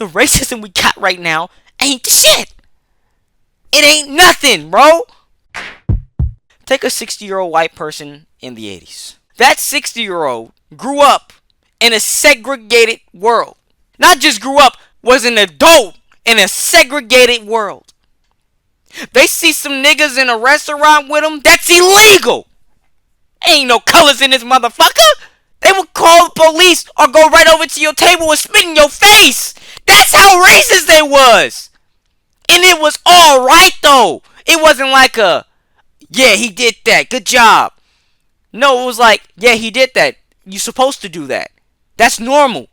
The racism we got right now ain't the shit. It ain't nothing, bro. Take a 60-year-old white person in the 80s. That 60-year-old grew up in a segregated world. Not just grew up, was an adult in a segregated world. They see some niggas in a restaurant with them, that's illegal. Ain't no colors in this motherfucker. They would call the police or go right over to your table and spit in your face. That's how racist they was. And it was alright though. It wasn't like a, yeah, he did that, good job. No, it was like, yeah, he did that. You're supposed to do that. That's normal.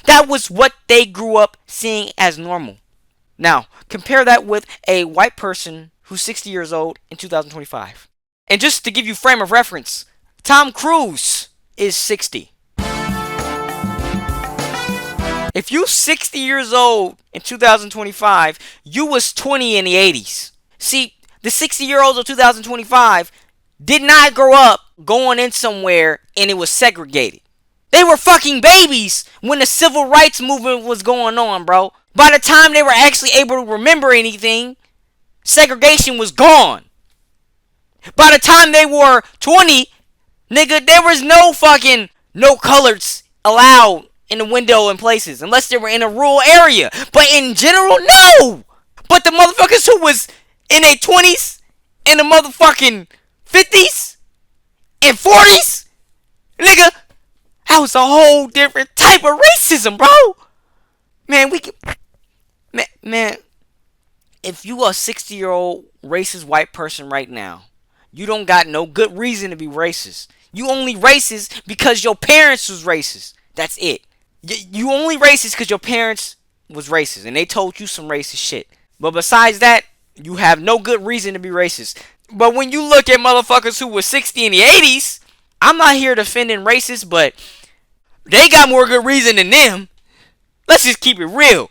That was what they grew up seeing as normal. Now, compare that with a white person who's 60 years old in 2025. And just to give you frame of reference, Tom Cruise is 60. If you 60 years old in 2025, you was 20 in the 80s. See, the 60-year-olds of 2025 did not grow up going in somewhere and it was segregated. They were fucking babies when the civil rights movement was going on, bro. By the time they were actually able to remember anything, segregation was gone. By the time they were 20, nigga, there was no colors allowed in the window in places unless they were in a rural area. But in general, no. But the motherfuckers who was in their 20s, in the motherfucking 50s, and 40s, nigga, that was a whole different type of racism, bro. Man, man, if you a 60-year-old racist white person right now, you don't got no good reason to be racist. You only racist because your parents was racist. That's it. You only racist because your parents was racist and they told you some racist shit. But besides that, you have no good reason to be racist. But when you look at motherfuckers who were 60 in the 80s, I'm not here defending racists, but they got more good reason than them. Let's just keep it real.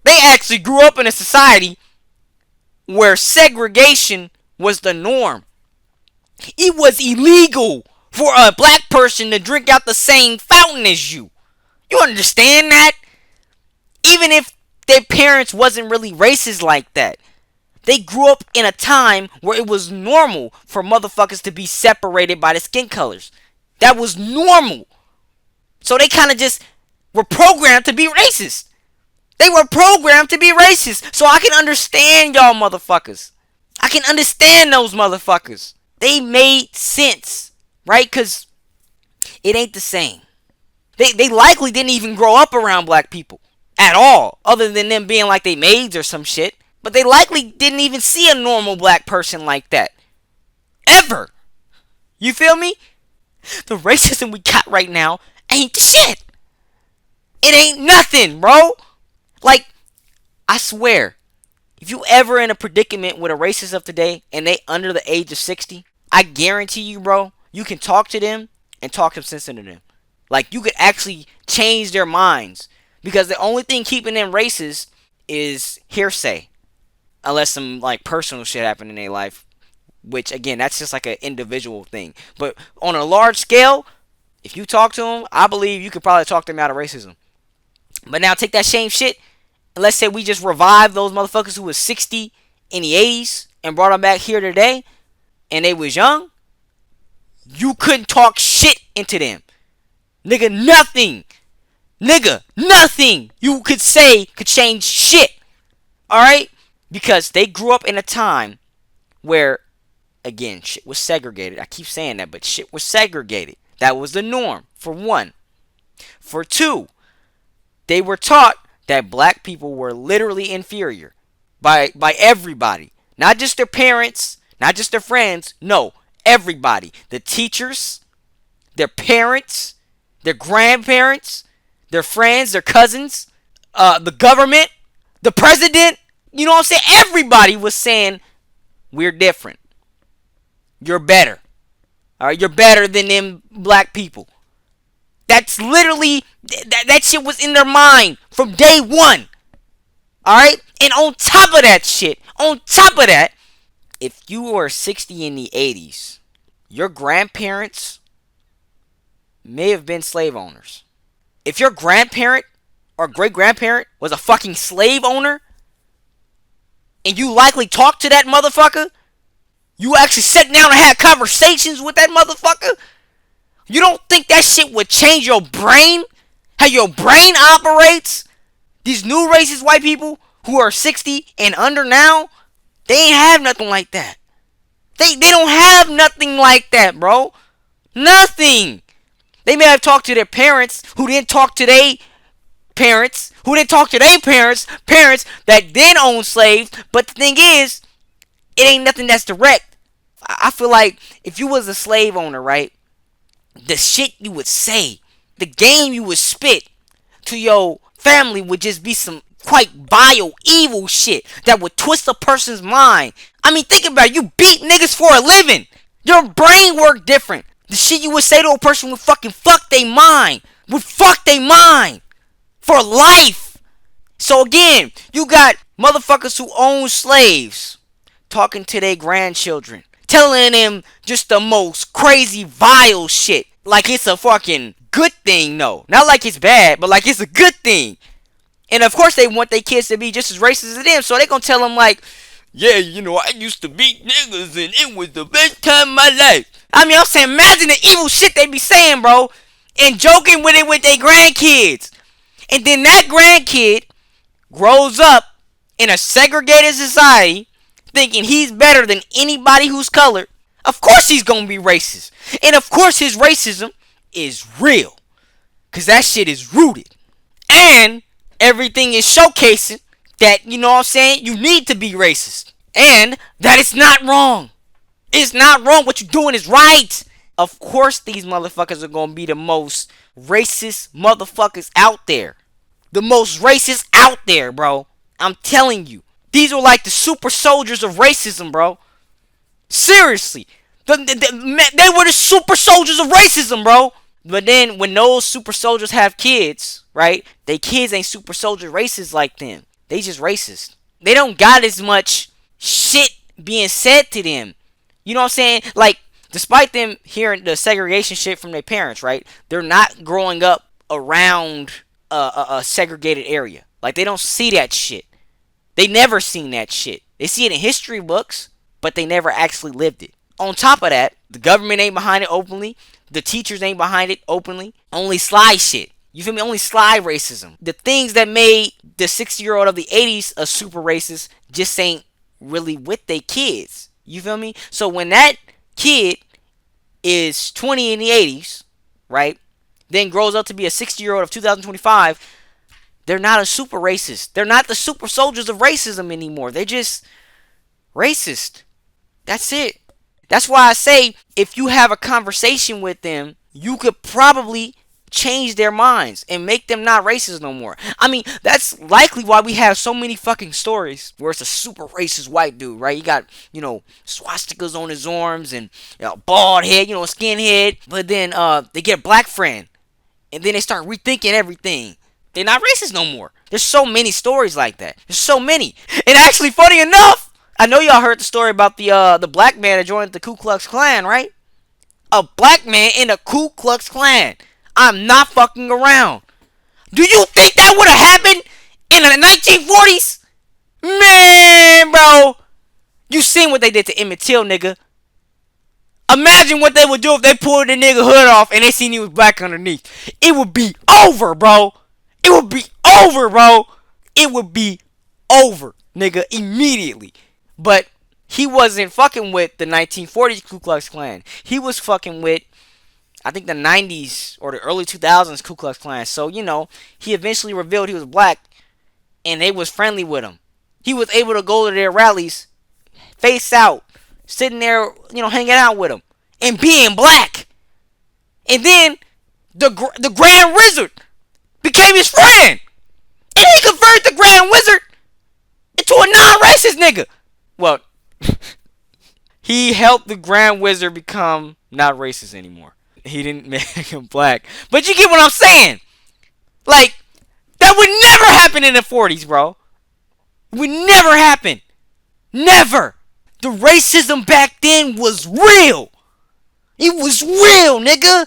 They actually grew up in a society where segregation was the norm. It was illegal for a black person to drink out the same fountain as you. You understand that? Even if their parents wasn't really racist like that. They grew up in a time where it was normal for motherfuckers to be separated by the skin colors. That was normal. So they kind of just were programmed to be racist. They were programmed to be racist. So I can understand y'all motherfuckers. I can understand those motherfuckers. They made sense, right? Because it ain't the same. They likely didn't even grow up around black people at all, other than them being like they maids or some shit. But they likely didn't even see a normal black person like that. Ever. You feel me? The racism we got right now ain't the shit. It ain't nothing, bro. Like, I swear, if you ever in a predicament with a racist of today and they under the age of 60, I guarantee you, bro, you can talk to them and talk some sense into them. Like, you could actually change their minds. Because the only thing keeping them racist is hearsay. Unless some, like, personal shit happened in their life. Which, again, that's just like an individual thing. But on a large scale, if you talk to them, I believe you could probably talk them out of racism. But now take that same shit. And let's say we just revive those motherfuckers who was 60 in the 80s. And brought them back here today. And they was young. You couldn't talk shit into them. Nigga, nothing. Nigga, nothing you could say could change shit. Alright? Because they grew up in a time where, again, shit was segregated. I keep saying that, but shit was segregated. That was the norm, for one. For two, they were taught that black people were literally inferior by everybody. Not just their parents, not just their friends. No, everybody. The teachers, their parents, their grandparents, their friends, their cousins, the government, the president. You know what I'm saying? Everybody was saying, we're different. You're better. Alright, you're better than them black people. That's literally, that shit was in their mind from day one. Alright? And on top of that shit, if you were 60 in the 80s, your grandparents may have been slave owners. If your grandparent or great grandparent was a fucking slave owner, and you likely talked to that motherfucker, you actually sat down and had conversations with that motherfucker, you don't think that shit would change your brain? How your brain operates? These new racist white people who are 60 and under now, they ain't have nothing like that. They don't have nothing like that, bro. Nothing. They may have talked to their parents who didn't talk to their parents, who didn't talk to their parents that then owned slaves. But the thing is, it ain't nothing that's direct. I feel like if you was a slave owner, right, the shit you would say, the game you would spit to your family would just be some quite vile, evil shit that would twist a person's mind. I mean, think about it. You beat niggas for a living. Your brain worked different. The shit you would say to a person would fucking fuck they mind. Would fuck they mind. For life. So again, you got motherfuckers who own slaves talking to their grandchildren, telling them just the most crazy, vile shit. Like it's a fucking good thing, no. Not like it's bad, but like it's a good thing. And of course they want their kids to be just as racist as them, so they gonna tell them like, yeah, you know, I used to beat niggas and it was the best time of my life. I mean, I'm saying, imagine the evil shit they be saying, bro, and joking with it with their grandkids. And then that grandkid grows up in a segregated society thinking he's better than anybody who's colored. Of course he's gonna be racist. And of course his racism is real. Cause that shit is rooted. And everything is showcasing that, you know what I'm saying, you need to be racist. And that it's not wrong. It's not wrong. What you're doing is right. Of course these motherfuckers are gonna be the most racist motherfuckers out there. The most racist out there, bro. I'm telling you. These are like the super soldiers of racism, bro. Seriously. They were the super soldiers of racism, bro. But then when those super soldiers have kids, right? They kids ain't super soldier racist like them. They just racist. They don't got as much shit being said to them. You know what I'm saying? Like, despite them hearing the segregation shit from their parents, right? They're not growing up around a segregated area. Like, they don't see that shit. They never seen that shit. They see it in history books, but they never actually lived it. On top of that, the government ain't behind it openly. The teachers ain't behind it openly. Only sly shit. You feel me? Only sly racism. The things that made the 60-year-old of the 80s a super racist just ain't really with their kids. You feel me? So when that kid is 20 in the 80s, right, then grows up to be a 60-year-old of 2025, they're not a super racist. They're not the super soldiers of racism anymore. They're just racist. That's it. That's why I say if you have a conversation with them, you could probably change their minds and make them not racist no more. I mean, that's likely why we have so many fucking stories where it's a super racist white dude, right? He got, you know, swastikas on his arms and, you know, bald head, you know, skinhead. But then they get a black friend and then they start rethinking everything. They're not racist no more. There's so many stories like that. There's so many. And actually, funny enough, I know y'all heard the story about the black man that joined the Ku Klux Klan, right? A black man in the Ku Klux Klan. I'm not fucking around. Do you think that would have happened in the 1940s? Man, bro. You seen what they did to Emmett Till, nigga. Imagine what they would do if they pulled the nigga hood off and they seen he was black underneath. It would be over, bro. It would be over, bro. It would be over, nigga, immediately. But he wasn't fucking with the 1940s Ku Klux Klan. He was fucking with, I think, the 90s or the early 2000s Ku Klux Klan. So, you know, he eventually revealed he was black and they was friendly with him. He was able to go to their rallies, face out, sitting there, you know, hanging out with them and being black. And then the Grand Wizard became his friend. And he converted the Grand Wizard into a non-racist nigga. Well, he helped the Grand Wizard become not racist anymore. He didn't make him black. But you get what I'm saying. Like, that would never happen in the 40s, bro. It would never happen. Never. The racism back then was real. It was real, nigga.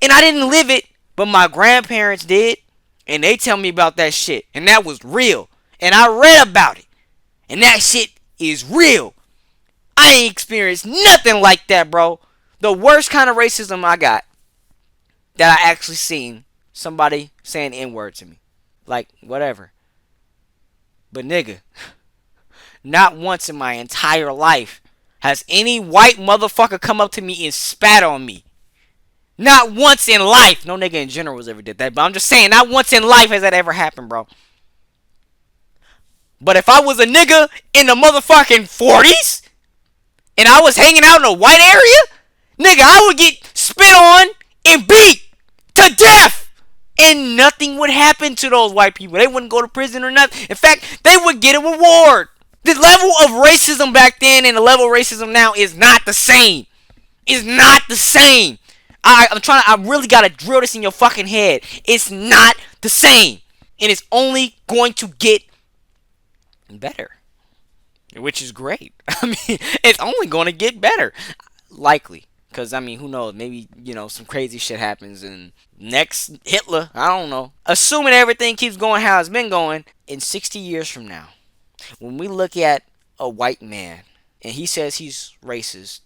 And I didn't live it, but my grandparents did. And they tell me about that shit. And that was real. And I read about it. And that shit is real. I ain't experienced nothing like that, bro. The worst kind of racism I got that I actually seen somebody saying the N-word to me. Like, whatever. But nigga, not once in my entire life has any white motherfucker come up to me and spat on me. Not once in life. No nigga in general has ever did that. But I'm just saying, not once in life has that ever happened, bro. But if I was a nigga in the motherfucking 40s and I was hanging out in a white area, nigga, I would get spit on and beat to death. And nothing would happen to those white people. They wouldn't go to prison or nothing. In fact, they would get a reward. The level of racism back then and the level of racism now is not the same. It's not the same. I really gotta drill this in your fucking head. It's not the same. And it's only going to get better. Which is great. I mean, it's only going to get better. Likely. Because, I mean, who knows? Maybe, some crazy shit happens and next Hitler, I don't know. Assuming everything keeps going how it's been going, in 60 years from now, when we look at a white man and he says he's racist,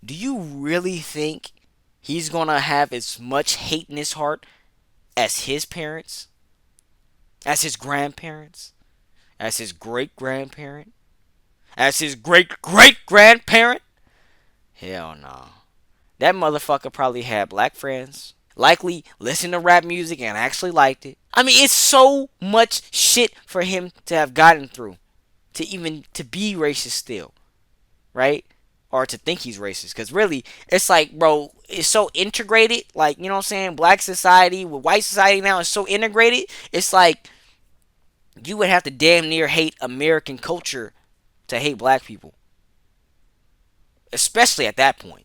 do you really think he's going to have as much hate in his heart as his parents? As his grandparents? As his great-grandparent? As his great-great-grandparent? Hell no. That motherfucker probably had black friends. Likely listened to rap music and actually liked it. I mean, it's so much shit for him to have gotten through. To be racist still. Right? Or to think he's racist. Because really, it's like, bro, it's so integrated. Like, you know what I'm saying? Black society with white society now is so integrated. It's like, you would have to damn near hate American culture to hate black people. Especially at that point.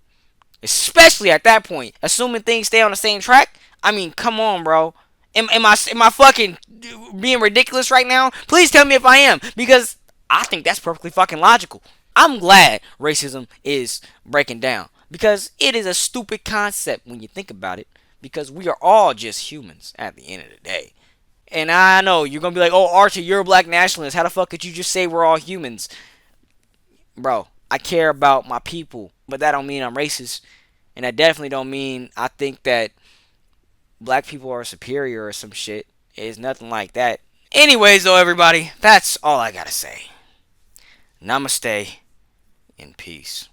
Especially at that point. Assuming things stay on the same track. I mean, come on, bro. Am I fucking being ridiculous right now? Please tell me if I am. Because I think that's perfectly fucking logical. I'm glad racism is breaking down. Because it is a stupid concept when you think about it. Because we are all just humans at the end of the day. And I know you're going to be like, oh, Archie, you're a black nationalist. How the fuck could you just say we're all humans? Bro, I care about my people. But that don't mean I'm racist. And that definitely don't mean I think that black people are superior or some shit. It's nothing like that. Anyways, though, everybody, that's all I gotta say. Namaste and peace.